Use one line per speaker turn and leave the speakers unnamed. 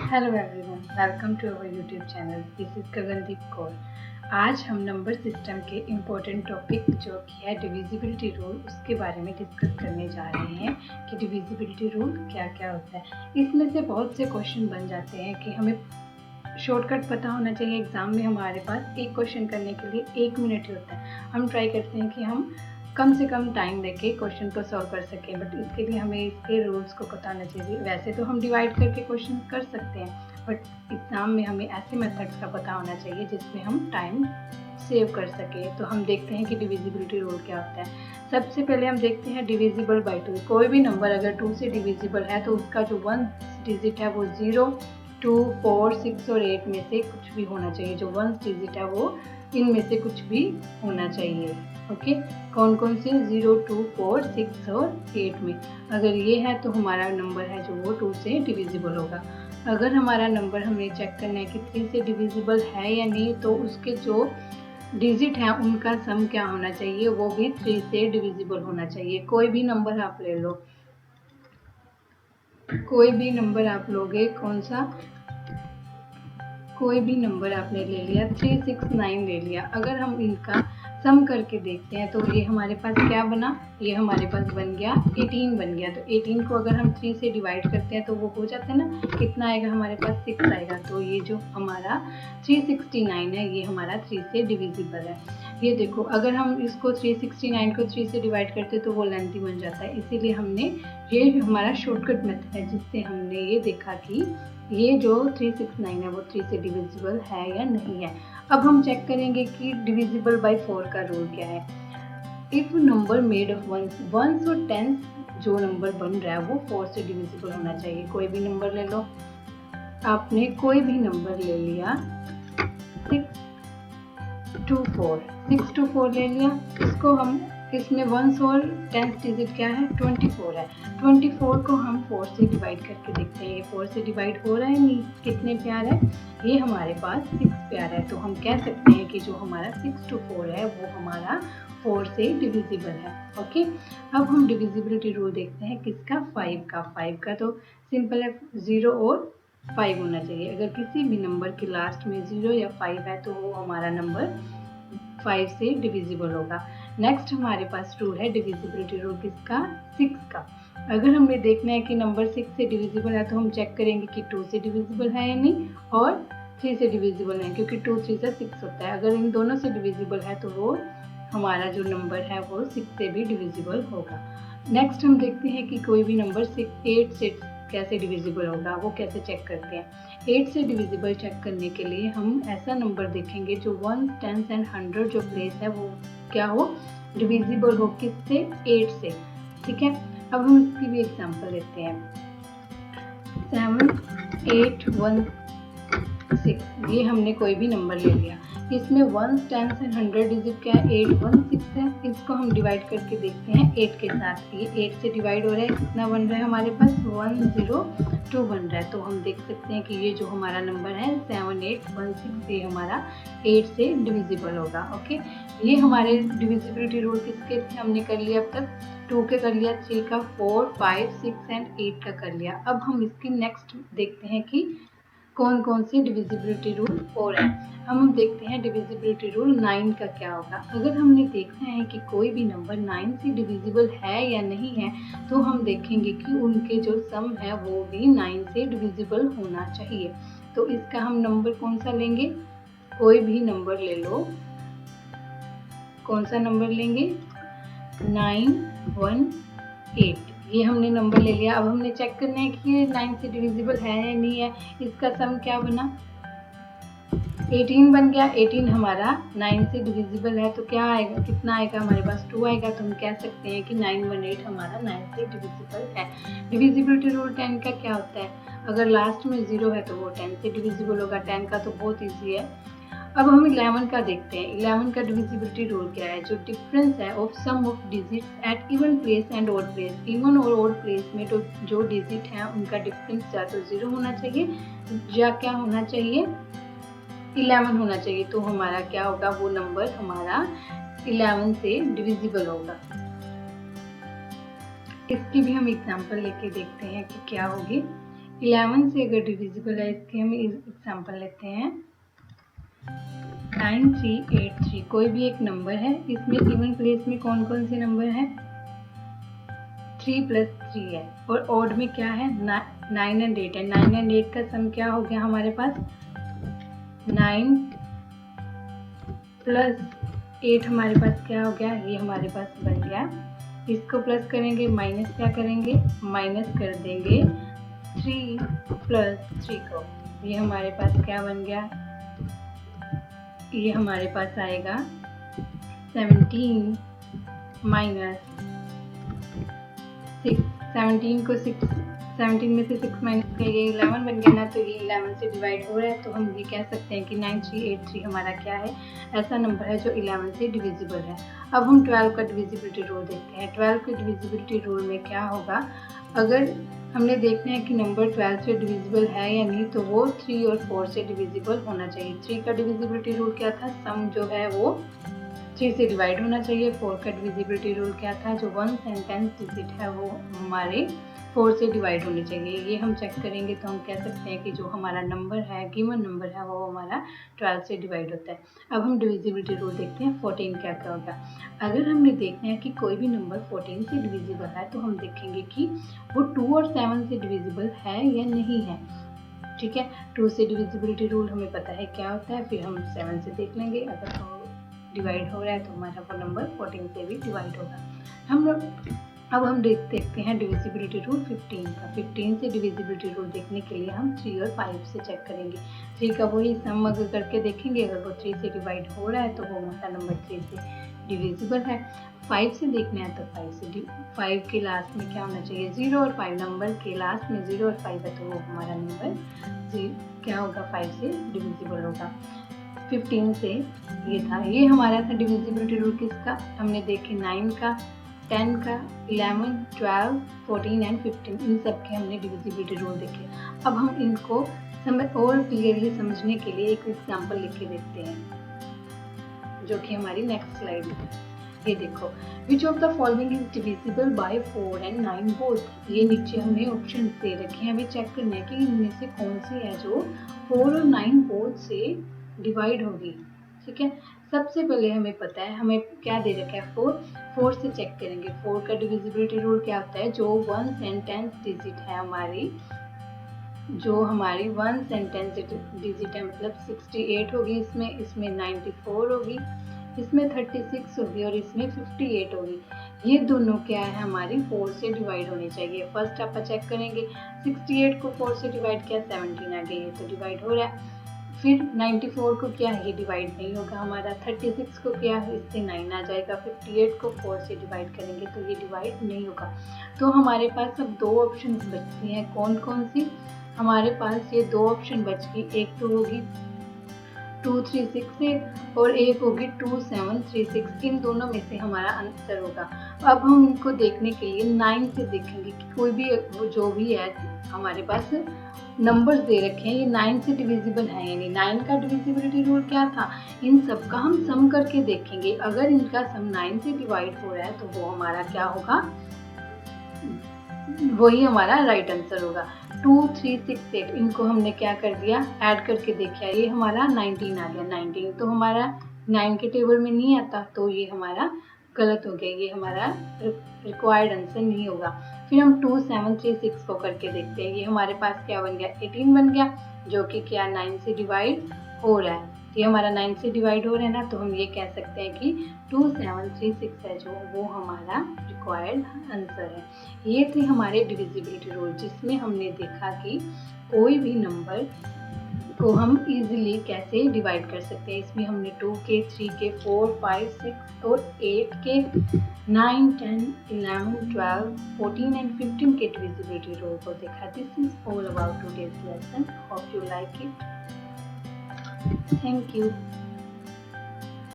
Hello everyone, welcome to our YouTube channel. This is Gagandeep Kaur. आज हम number system के important topic जो कि है डिविजिबिलिटी रूल, उसके बारे में डिस्कस करने जा रहे हैं कि डिविजिबिलिटी रूल क्या क्या होता है। इसमें से बहुत से क्वेश्चन बन जाते हैं कि हमें शॉर्टकट पता होना चाहिए। एग्जाम में हमारे पास एक क्वेश्चन करने के लिए 1 मिनट ही होता है। हम ट्राई करते हैं कि हम कम से कम टाइम लेके क्वेश्चन को सॉल्व कर सकें, बट इसके लिए हमें इसके रूल्स को पता होना चाहिए। वैसे तो हम डिवाइड करके क्वेश्चन कर सकते हैं, बट एग्ज़ाम में हमें ऐसे मेथड्स का पता होना चाहिए जिसमें हम टाइम सेव कर सकें। तो हम देखते हैं कि डिविजिबिलिटी रूल क्या होता है। सबसे पहले हम देखते हैं डिविजिबल बाई 2। कोई भी नंबर अगर 2 से डिविजिबल है तो उसका जो 1 डिजिट है वो 0, 2, 4, 6 और 8 में से कुछ भी होना चाहिए। जो 1 डिजिट है वो इनमें से कुछ भी होना चाहिए। ओके, कौन कौन से? 0, 2, 4, 6 और 8 में। अगर ये है तो हमारा नंबर है जो वो 2 से डिविजिबल होगा। अगर हमारा नंबर हमें चेक करना है कि 3 से डिविजिबल है या नहीं, तो उसके जो डिजिट है उनका सम क्या होना चाहिए, वो भी 3 से डिविजिबल होना चाहिए। कोई भी नंबर आप ले लो, कोई भी नंबर आप लोगे, कौन सा? कोई भी नंबर आपने ले लिया, 3, 6, 9 ले लिया। अगर हम इनका सम करके देखते हैं तो ये हमारे पास क्या बना? ये हमारे पास बन गया 18 बन गया। तो 18 को अगर हम 3 से डिवाइड करते हैं तो वो हो जाता है ना, कितना आएगा हमारे पास? 6 आएगा। तो ये जो हमारा 369 है ये हमारा 3 से डिविजिबल है। ये देखो, अगर हम इसको 369 को 3 से डिवाइड करते तो वो लेंथी बन जाता है। इसीलिए हमने ये हमारा शॉर्टकट मेथड है जिससे हमने ये देखा कि ये जो 369 है वो 3 से डिविजिबल है या नहीं है। अब हम चेक करेंगे कि डिविजिबल बाय 4 का रूल क्या है। If number made of ones और टेंस, जो नंबर बन रहा है वो 4 से डिविजिबल होना चाहिए। कोई भी नंबर ले लो, आपने कोई भी नंबर ले लिया, 6 to 4 ले लिया। इसको हम, इसमें वंस और टेंथ डिजिट क्या है? 24 है। 24 को हम 4 से डिवाइड करके देखते हैं। ये 4 से डिवाइड हो रहा है नहीं? कितने प्यार है? ये हमारे पास 6 प्यार है। तो हम कह सकते हैं कि जो हमारा 6 to 4 है वो हमारा 4 से डिविजिबल है। ओके, अब हम डिविजिबिलिटी रूल देखते हैं किसका? 5 का। 5 का तो सिंपल है, 0 और 5 होना चाहिए। अगर किसी भी नंबर के लास्ट में 0 या 5 है तो वो हमारा नंबर 5 से डिविजिबल होगा। नेक्स्ट हमारे पास रूल है डिविजिबिलिटी रूल किसका? 6 का। अगर हमें देखना है कि नंबर 6 से डिविजिबल है तो हम चेक करेंगे कि 2 से डिविजिबल है या नहीं, और 3 से डिविजिबल है, क्योंकि 2 3 से 6 होता है। अगर इन दोनों से डिविजिबल है तो वो हमारा जो नंबर है वो 6 से भी डिविजिबल होगा। नेक्स्ट हम देखते हैं कि कोई भी नंबर 8 से कैसे डिविजिबल होगा, वो कैसे चेक करते हैं। 8 से डिविजिबल चेक करने के लिए हम ऐसा नंबर देखेंगे जो 1, 10 एंड 100 जो प्लेस है वो क्या हो? डिविजिबल हो। किससे? 8 से। ठीक है, अब हम इसकी भी एग्जांपल लेते हैं। 7, 8, 1, 6, ये हमने कोई भी नंबर ले लिया। इसमें 1, 10 एंड 100 डिजिट क्या है? 8, 1, 6 है। इसको हम डिवाइड करके देखते हैं 8 के साथ। ये 8 से डिवाइड हो रहा है, कितना बन रहा है हमारे पास? 102 बन रहा है। तो हम देख सकते हैं कि ये जो हमारा नंबर है 7816, ये हमारा 8 से डिविजिबल होगा। ओके, ये हमारे डिविजिबिलिटी रूल किसके थे? हमने कर लिया अब तक 2 के कर लिया, 3 का, 4, 5, 6 एंड 8 का कर लिया। अब हम इसकी नेक्स्ट देखते हैं कि कौन कौन सी डिविजिबिलिटी रूल हो रहा है। हम देखते हैं डिविजिबिलिटी रूल 9 का क्या होगा। अगर हमने देखना है कि कोई भी नंबर 9 से डिविजिबल है या नहीं है, तो हम देखेंगे कि उनके जो सम है वो भी 9 से डिविजिबल होना चाहिए। तो इसका हम नंबर कौन सा लेंगे? कोई भी नंबर ले लो। कौन सा नंबर लेंगे? 918, ये हमने नंबर ले लिया। अब हमने चेक करना है कि ये 9 से डिविजिबल है या नहीं है। इसका सम क्या बना? 18 बन गया। 18 हमारा 9 से डिविजिबल है, तो क्या आएगा? कितना आएगा हमारे पास? 2 आएगा। तो हम कह सकते हैं कि 918 हमारा 9 से डिविजिबल है। डिविजिबिलिटी रूल 10 का क्या होता है? अगर लास्ट में 0 है तो वो 10 से डिविजिबल होगा। 10 का तो बहुत ईजी है। अब हम 11 का देखते हैं। 11 का डिविजिबिलिटी रूल क्या है? जो डिफरेंस है of sum of digits at even place and odd place. Even और ऑड प्लेस में तो जो डिजिट है उनका डिफरेंस या तो 0 होना चाहिए या क्या होना चाहिए? 11 होना चाहिए। तो हमारा क्या होगा? वो नंबर हमारा 11 से डिविजिबल होगा। इसकी भी हम एग्जांपल लेके देखते हैं कि क्या होगी। 11 से अगर डिविजिबल है, इसके हम एग्जाम्पल लेते हैं 9383। कोई भी एक नंबर है, इसमें इवन प्लेस में कौन कौन से नंबर हैं? 3 + 3 है, और ऑड में क्या है? 9 एंड 8 है। 9 एंड 8 का सम क्या हो गया हमारे पास? 9 + 8 हमारे पास क्या हो गया? ये हमारे पास बन गया। इसको प्लस करेंगे, माइनस क्या करेंगे? माइनस कर देंगे 3 + 3 को। ये हमारे पास क्या बन गया? ये हमारे पास आएगा 17 - 6। 17 को 6, 17 में से 6 माइनस करिए, 11 बन गया ना, तो ये 11 से डिवाइड हो रहा है। तो हम ये कह सकते हैं कि 9383 हमारा क्या है? ऐसा नंबर है जो 11 से डिविजिबल है। अब हम 12 का डिविजिबिलिटी रूल देखते हैं। 12 के डिविजिबिलिटी रूल में क्या होगा? अगर हमने देखना है कि नंबर 12 से डिविजिबल है या नहीं, तो वो 3 और 4 से डिविजिबल होना चाहिए। 3 का डिविजिबिलिटी रूल क्या था? सम जो है वो 3 से डिवाइड होना चाहिए। 4 का डिविजिबिलिटी रूल क्या था? जो 1 एंड 10 डिजिट है वो हमारे 4 से डिवाइड होने चाहिए। ये हम चेक करेंगे तो हम कह सकते हैं कि जो हमारा नंबर है, गिवन नंबर है, वो हमारा 12 से डिवाइड होता है। अब हम डिविजिबिलिटी रूल देखते हैं। 14 क्या क्या होगा? अगर हमने देखना है कि कोई भी नंबर 14 से डिविजिबल है, तो हम देखेंगे कि वो 2 और 7 से डिविजिबल है या नहीं है। ठीक है, 2 से डिविजिबिलिटी रूल हमें पता है क्या होता है, फिर हम 7 से देख लेंगे। अगर वो डिवाइड हो रहा है तो हमारा वो नंबर 14 से भी डिवाइड होगा। अब हम देखते हैं डिविजिबिलिटी रूल 15 का। 15 से डिविजिबिलिटी रूल देखने के लिए हम 3 और 5 से चेक करेंगे। 3 का वही सम अगर करके देखेंगे, अगर वो 3 से डिवाइड हो रहा है तो वो हमारा नंबर 3 से डिविजिबल है। 5 से देखना है तो 5 के लास्ट में क्या होना चाहिए? 0 और 5। नंबर के लास्ट में 0 और 5 है तो वो हमारा नंबर क्या होगा? 5 से डिविजिबल होगा। 15 से ये था, ये हमारा था डिविजिबिलिटी रूल किसका? हमने देखे 9 का, 10 का, 11, 12, 14 एंड 15, इन सब के हमने डिविजिबिलिटी रूल देखे। अब हम इनको और क्लियरली समझने के लिए एक एग्जांपल लिख के देखते हैं, जो कि हमारी नेक्स्ट स्लाइड है। ये देखो, which of the following is divisible by 4 and 9 both. ये नीचे हमें ऑप्शन दे रखे हैं, हमें चेक करना है कि इनमें से कौन सी है जो 4 और 9 बोथ से डिवाइड होगी। ठीक है, सबसे पहले हमें पता है, हमें क्या दे रखा है? 4 से चेक करेंगे। 4 का डिविजिबिलिटी रूल क्या होता है? जो 1 एंड 10 डिजिट है हमारी, जो हमारी 1 एंड 10 डिजिट है, मतलब 68 होगी, इसमें 94 होगी, इसमें 36 होगी और इसमें 58 होगी। ये दोनों क्या है? हमारी 4 से डिवाइड होनी चाहिए। फर्स्ट आप चेक करेंगे, 68 को 4 से डिवाइड किया, 17 आ गई, ये तो डिवाइड हो रहा है। फिर 94 को क्या है? ये डिवाइड नहीं होगा हमारा। 36 को क्या है? इससे 9 आ जाएगा। 58 को 4 से डिवाइड करेंगे तो ये डिवाइड नहीं होगा। तो हमारे पास अब 2 ऑप्शन बचती हैं। कौन कौन सी? हमारे पास ये 2 ऑप्शन बच गई, एक तो होगी 2368 और एक होगी 2736। इन दोनों में से हमारा आंसर होगा। अब हम इनको देखने के लिए 9 से देखेंगे कि कोई भी जो भी है हमारे पास नंबर्स दे रखे हैं, ये 9 से डिविजिबल है यानी 9 का डिविजिबिलिटी रूल क्या था? इन सब का हम सम करके देखेंगे। अगर इनका सम 9 से डिवाइड हो रहा है तो वो हमारा क्या होगा? वही हमारा राइट आंसर होगा। 2, 3, 6, 8 इनको हमने क्या कर दिया? ऐड करके देखा, ये हमारा 19 आ गया। 19 तो हमारा 9 के टेबल में नहीं आता, तो ये हमारा गलत हो गया, ये हमारा रिक्वायर्ड आंसर नहीं होगा। फिर हम 2, 7, 3, 6 को करके देखते हैं। ये हमारे पास क्या बन गया? 18 बन गया, जो कि क्या 9 से डिवाइड हो रहा है। ये हमारा 9 से डिवाइड हो रहा है ना, तो हम ये कह सकते हैं कि 2736 है जो वो हमारा रिक्वायर्ड आंसर है। ये थे हमारे डिविजिबिलिटी रूल, जिसमें हमने देखा कि कोई भी नंबर को हम इजीली कैसे डिवाइड कर सकते हैं। इसमें हमने 2 के, 3 के, 4, 5, 6 और 8 के, 9, 10, 11, 12, 14 एंड 15 के डिविजिबिलिटी रूल को देखा। This is all about today's lesson. Hope you like it. Thank you.